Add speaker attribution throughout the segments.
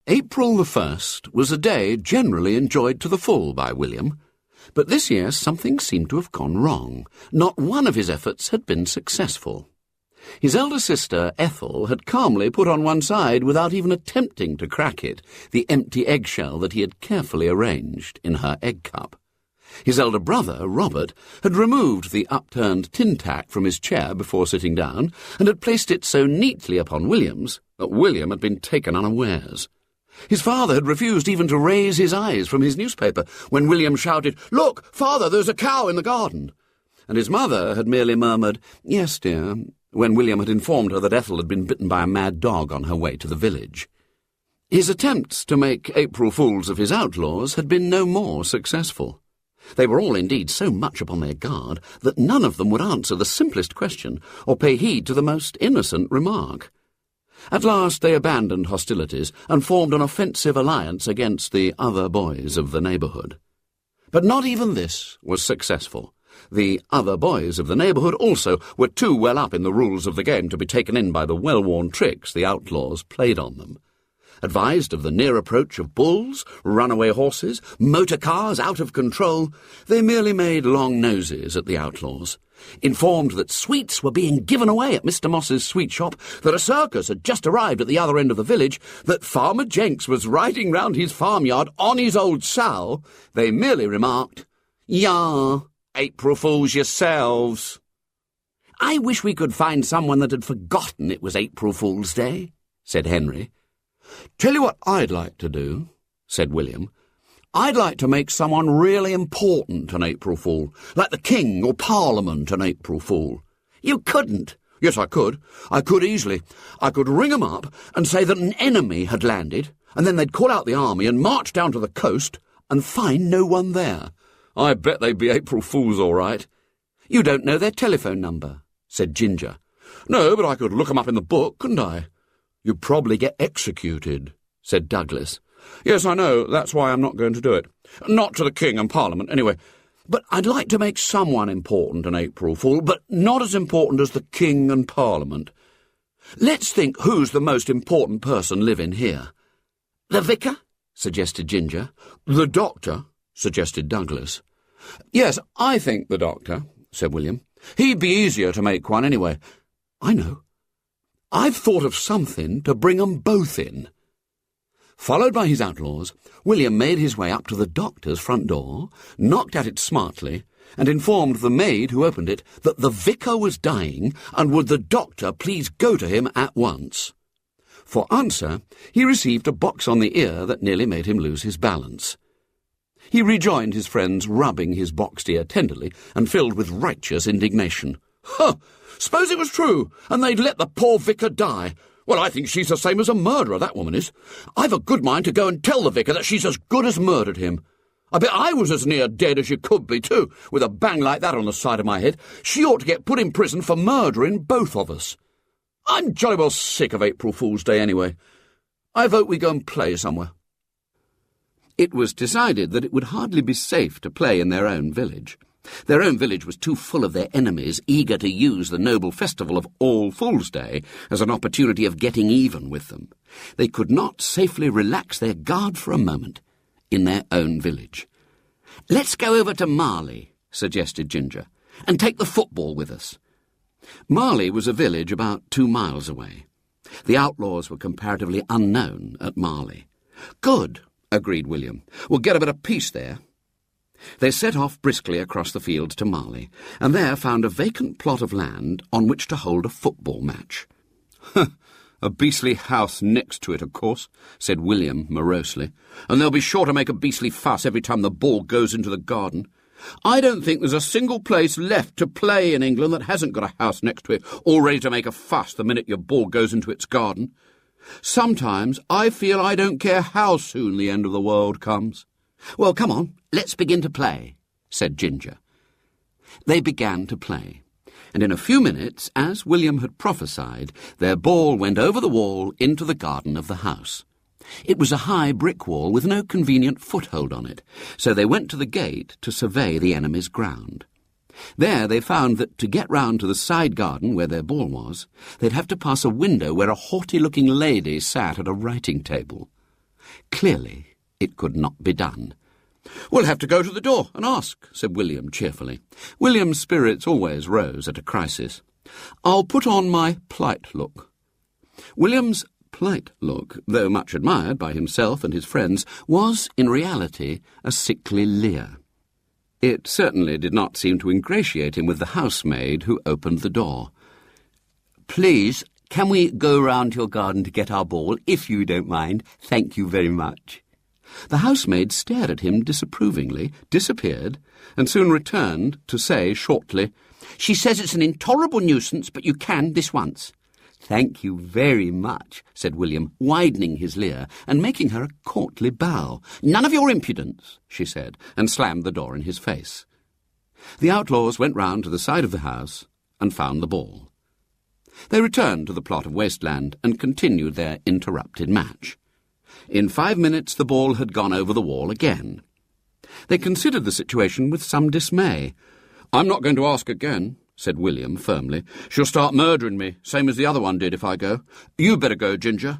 Speaker 1: April the 1st was a day generally enjoyed to the full by William, but this year something seemed to have gone wrong. Not one of his efforts had been successful. His elder sister, Ethel, had calmly put on one side, without even attempting to crack it, the empty eggshell that he had carefully arranged in her egg cup. His elder brother, Robert, had removed the upturned tin tack from his chair before sitting down, and had placed it so neatly upon William's that William had been taken unawares. His father had refused even to raise his eyes from his newspaper when William shouted, "Look, father, there's a cow in the garden!" And his mother had merely murmured, "Yes, dear," when William had informed her that Ethel had been bitten by a mad dog on her way to the village. His attempts to make April fools of his outlaws had been no more successful. They were all indeed so much upon their guard that none of them would answer the simplest question or pay heed to the most innocent remark. At last they abandoned hostilities and formed an offensive alliance against the other boys of the neighbourhood. But not even this was successful. The other boys of the neighbourhood also were too well up in the rules of the game to be taken in by the well-worn tricks the outlaws played on them. Advised of the near approach of bulls, runaway horses, motor cars out of control, they merely made long noses at the outlaws. Informed that sweets were being given away at Mr. Moss's sweet shop, that a circus had just arrived at the other end of the village, that Farmer Jenks was riding round his farmyard on his old sow, they merely remarked, "Yah, April Fools yourselves." "I wish we could find someone that had forgotten it was April Fool's Day," said Henry. "Tell you what I'd like to do," said William. "I'd like to make someone really important an April Fool, like the King or Parliament an April Fool." "You couldn't." "Yes, I could. I could easily. I could ring 'em up and say that an enemy had landed, and then they'd call out the army and march down to the coast and find no one there. I bet they'd be April Fools all right." "You don't know their telephone number," said Ginger. "No, but I could look 'em up in the book, couldn't I?" "You'd probably get executed," said Douglas. "Yes, I know. That's why I'm not going to do it. Not to the King and Parliament, anyway. But I'd like to make someone important an April Fool, but not as important as the King and Parliament. Let's think who's the most important person living here." "The vicar?" suggested Ginger. "The doctor," suggested Douglas. "Yes, I think the doctor," said William. "He'd be easier to make one anyway. I know. I've thought of something to bring 'em both in." Followed by his outlaws, William made his way up to the doctor's front door, knocked at it smartly, and informed the maid who opened it that the vicar was dying and would the doctor please go to him at once. For answer, he received a box on the ear that nearly made him lose his balance. He rejoined his friends, rubbing his boxed ear tenderly and filled with righteous indignation. "Huh! Suppose it was true, and they'd let the poor vicar die. Well, I think she's the same as a murderer, that woman is. I've a good mind to go and tell the vicar that she's as good as murdered him. I bet I was as near dead as you could be, too, with a bang like that on the side of my head. She ought to get put in prison for murdering both of us. I'm jolly well sick of April Fool's Day anyway. I vote we go and play somewhere." It was decided that it would hardly be safe to play in their own village. Their own village was too full of their enemies, eager to use the noble festival of All Fool's Day as an opportunity of getting even with them. They could not safely relax their guard for a moment in their own village. "Let's go over to Marley," suggested Ginger, "and take the football with us." Marley was a village about 2 miles away. The outlaws were comparatively unknown at Marley. "Good," agreed William. "We'll get a bit of peace there." They set off briskly across the fields to Marley, and there found a vacant plot of land on which to hold a football match. "A beastly house next to it, of course," said William morosely, "and they'll be sure to make a beastly fuss every time the ball goes into the garden. I don't think there's a single place left to play in England that hasn't got a house next to it, all ready to make a fuss the minute your ball goes into its garden. Sometimes I feel I don't care how soon the end of the world comes." "Well, come on, let's begin to play," said Ginger. They began to play, and in a few minutes, as William had prophesied, their ball went over the wall into the garden of the house. It was a high brick wall with no convenient foothold on it, so they went to the gate to survey the enemy's ground. There they found that to get round to the side garden where their ball was, they'd have to pass a window where a haughty-looking lady sat at a writing table. Clearly, it could not be done. "We'll have to go to the door and ask," said William cheerfully. William's spirits always rose at a crisis. "I'll put on my polite look." William's polite look, though much admired by himself and his friends, was, in reality, a sickly leer. It certainly did not seem to ingratiate him with the housemaid who opened the door. "Please, can we go round to your garden to get our ball, if you don't mind? Thank you very much." The housemaid stared at him disapprovingly, disappeared, and soon returned to say shortly, "She says it's an intolerable nuisance, but you can this once." "Thank you very much," said William, widening his leer and making her a courtly bow. "None of your impudence," she said, and slammed the door in his face. The outlaws went round to the side of the house and found the ball. They returned to the plot of wasteland and continued their interrupted match. In 5 minutes the ball had gone over the wall again. They considered the situation with some dismay. "I'm not going to ask again," said William firmly. "She'll start murdering me, same as the other one did if I go. You better go, Ginger."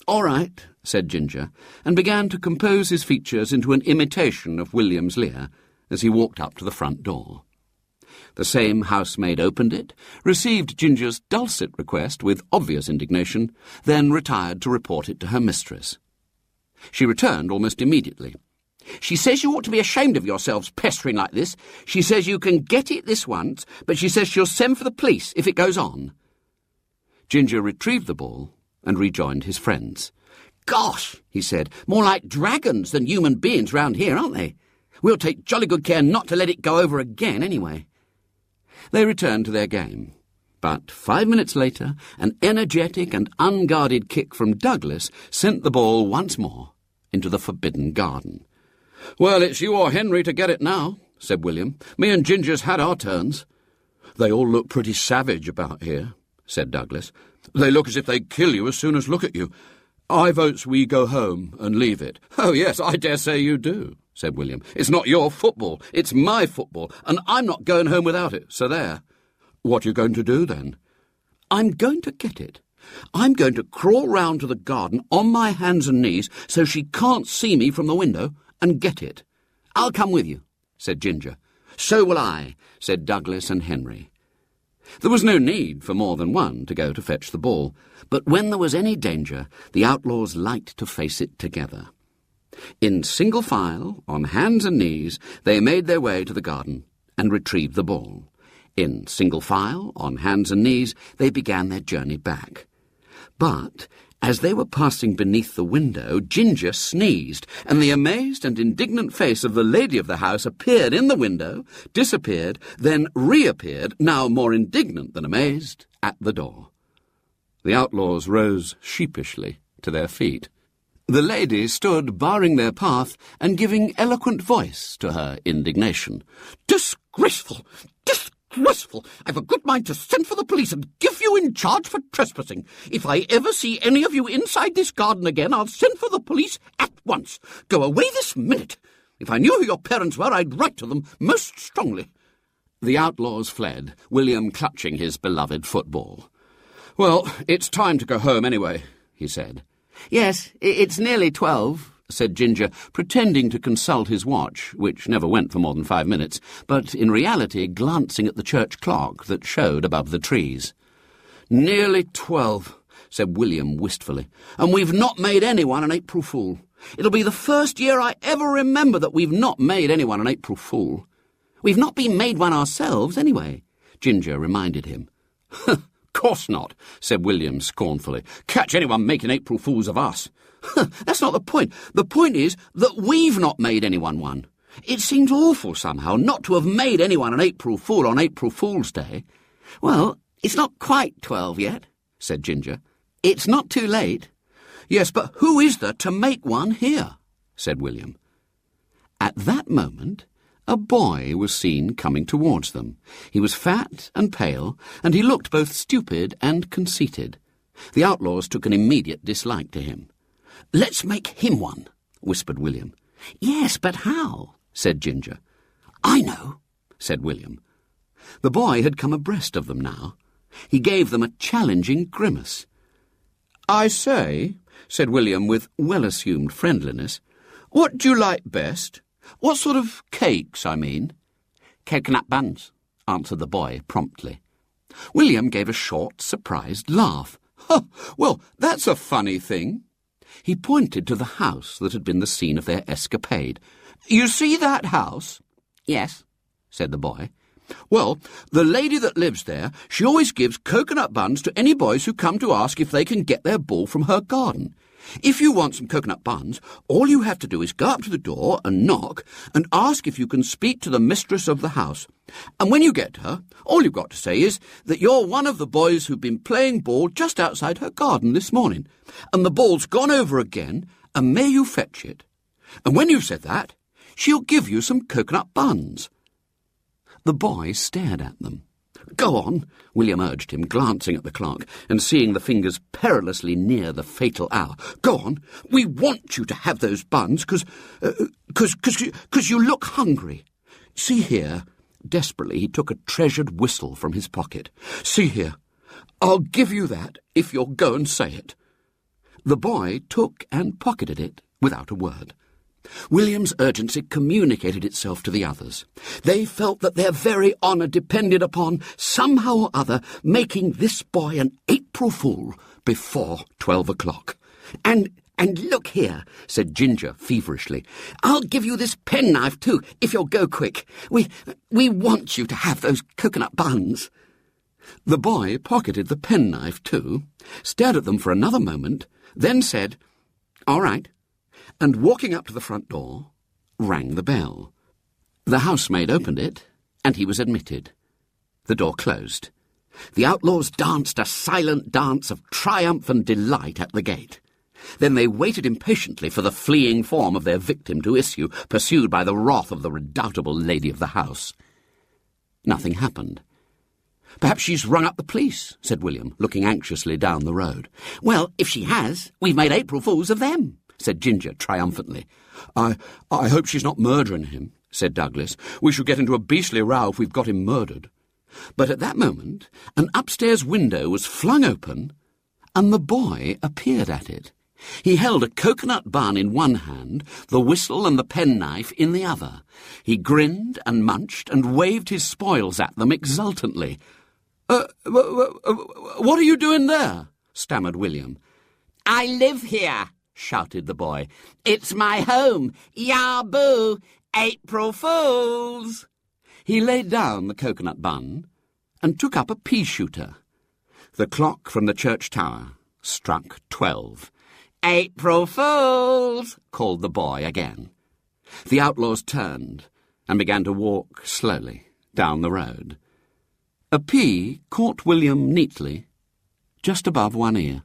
Speaker 1: "All right," said Ginger, and began to compose his features into an imitation of William's leer as he walked up to the front door. The same housemaid opened it, received Ginger's dulcet request with obvious indignation, then retired to report it to her mistress. She returned almost immediately. "She says you ought to be ashamed of yourselves pestering like this. She says you can get it this once, but she says she'll send for the police if it goes on." Ginger retrieved the ball and rejoined his friends. "Gosh," he said, "more like dragons than human beings round here, aren't they? We'll take jolly good care not to let it go over again anyway." They returned to their game. But 5 minutes later, an energetic and unguarded kick from Douglas sent the ball once more into the forbidden garden. "Well, it's you or Henry to get it now," said William. "Me and Ginger's had our turns." "They all look pretty savage about here," said Douglas. "They look as if they'd kill you as soon as look at you. I votes we go home and leave it." "Oh, yes, I dare say you do," said William. "It's not your football, it's my football, and I'm not going home without it, so there." "What are you going to do, then?" "I'm going to get it. I'm going to crawl round to the garden on my hands and knees so she can't see me from the window and get it." "I'll come with you," said Ginger. "So will I," said Douglas and Henry. There was no need for more than one to go to fetch the ball, but when there was any danger, the outlaws liked to face it together. In single file, on hands and knees, they made their way to the garden and retrieved the ball. In single file, on hands and knees, they began their journey back. But as they were passing beneath the window, Ginger sneezed, and the amazed and indignant face of the lady of the house appeared in the window, disappeared, then reappeared, now more indignant than amazed, at the door. The outlaws rose sheepishly to their feet. The lady stood barring their path and giving eloquent voice to her indignation. "Disgraceful! Disgraceful! I've a good mind to send for the police and give you in charge for trespassing. If I ever see any of you inside this garden again, I'll send for the police at once. Go away this minute. If I knew who your parents were, I'd write to them most strongly." The outlaws fled, William clutching his beloved football. "Well, it's time to go home anyway," he said. "Yes, it's nearly 12, said Ginger, pretending to consult his watch, which never went for more than 5 minutes, but in reality glancing at the church clock that showed above the trees. "Nearly 12, said William wistfully, "and we've not made anyone an April Fool. It'll be the first year I ever remember that we've not made anyone an April Fool. We've not been made one ourselves, anyway," Ginger reminded him. "Course not," said William scornfully. "Catch anyone making April Fools of us." "That's not the point. The point is that we've not made anyone one. It seems awful somehow not to have made anyone an April Fool on April Fool's Day." "Well, it's not quite 12 yet," said Ginger. "It's not too late." "Yes, but who is there to make one here?" said William. At that moment, a boy was seen coming towards them. He was fat and pale, and he looked both stupid and conceited. The outlaws took an immediate dislike to him. "Let's make him one," whispered William. "Yes, but how?" said Ginger. "I know," said William. The boy had come abreast of them now. He gave them a challenging grimace. "I say, said William with well-assumed friendliness. "What do you like best? What sort of cakes, I mean?" "Coconut buns," answered the boy promptly. William gave a short, surprised laugh. "Well, that's a funny thing." He pointed to the house that had been the scene of their escapade. "You see that house?" "Yes," said the boy. "Well, the lady that lives there, she always gives coconut buns to any boys who come to ask if they can get their ball from her garden. If you want some coconut buns, all you have to do is go up to the door and knock and ask if you can speak to the mistress of the house. And when you get to her, all you've got to say is that you're one of the boys who've been playing ball just outside her garden this morning, and the ball's gone over again, and may you fetch it. And when you've said that, she'll give you some coconut buns." The boy stared at them. "Go on," William urged him, glancing at the clock and seeing the fingers perilously near the fatal hour. "Go on. We want you to have those buns because you look hungry. See here." Desperately, he took a treasured whistle from his pocket. "See here. I'll give you that if you'll go and say it." The boy took and pocketed it without a word. William's urgency communicated itself to the others. They felt that their very honour depended upon, somehow or other, making this boy an April Fool before 12 o'clock. And look here," said Ginger feverishly. "I'll give you this penknife too, if you'll go quick. We want you to have those coconut buns." The boy pocketed the penknife too, stared at them for another moment, then said, "All right," and walking up to the front door, rang the bell. The housemaid opened it, and he was admitted. The door closed. The outlaws danced a silent dance of triumph and delight at the gate. Then they waited impatiently for the fleeing form of their victim to issue, pursued by the wrath of the redoubtable lady of the house. Nothing happened. "Perhaps she's rung up the police," said William, looking anxiously down the road. "Well, if she has, we've made April Fools of them," said Ginger triumphantly. I hope she's not murdering him," said Douglas. "We shall get into a beastly row if we've got him murdered." But at that moment, an upstairs window was flung open, and the boy appeared at it. He held a coconut bun in one hand, the whistle and the penknife in the other. He grinned and munched and waved his spoils at them exultantly. What are you doing there?" stammered William. "I live here," shouted the boy. "It's my home. Yah-boo! April Fools!" He laid down the coconut bun and took up a pea-shooter. The clock from the church tower struck 12. "April Fools!" called the boy again. The outlaws turned and began to walk slowly down the road. A pea caught William neatly just above one ear.